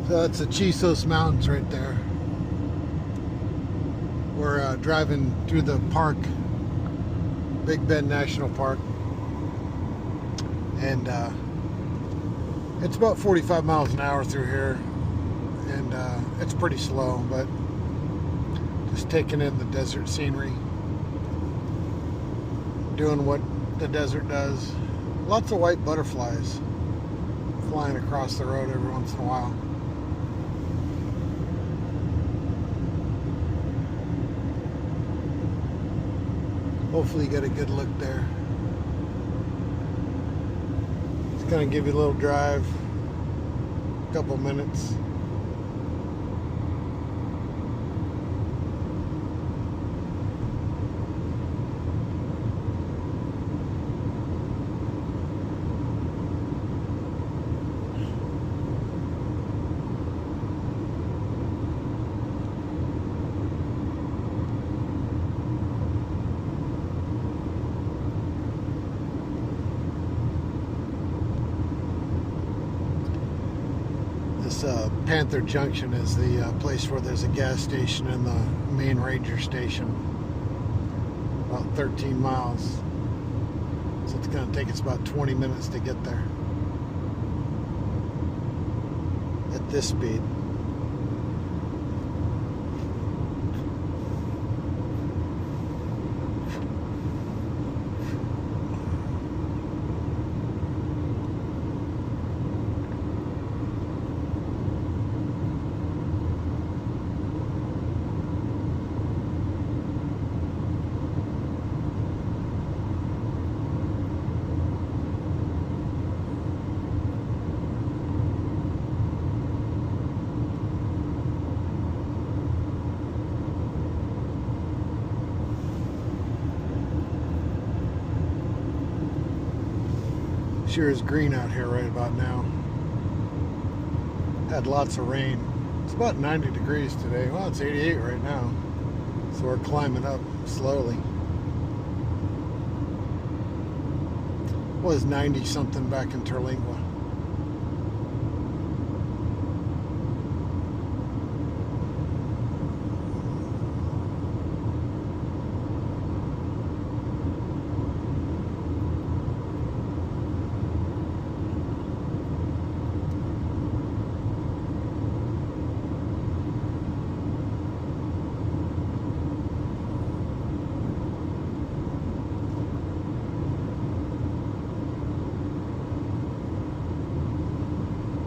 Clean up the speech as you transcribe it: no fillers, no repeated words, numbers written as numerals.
So that's the Chisos Mountains right there. We're driving through the park, Big Bend National Park, and it's about 45 miles an hour through here, and it's pretty slow, but just taking in the desert scenery, doing what the desert does. Lots of white butterflies flying across the road every once in a while. Hopefully you get a good look there. It's going to give you a little drive, a couple minutes. This Panther Junction is the place where there's a gas station and the main ranger station. About 13 miles. So it's going to take us about 20 minutes to get there. At this speed. Sure is green out here right about now. Had lots of rain. It's about 90 degrees today. Well, it's 88 right now. So we're climbing up slowly. It was 90 something back in Terlingua.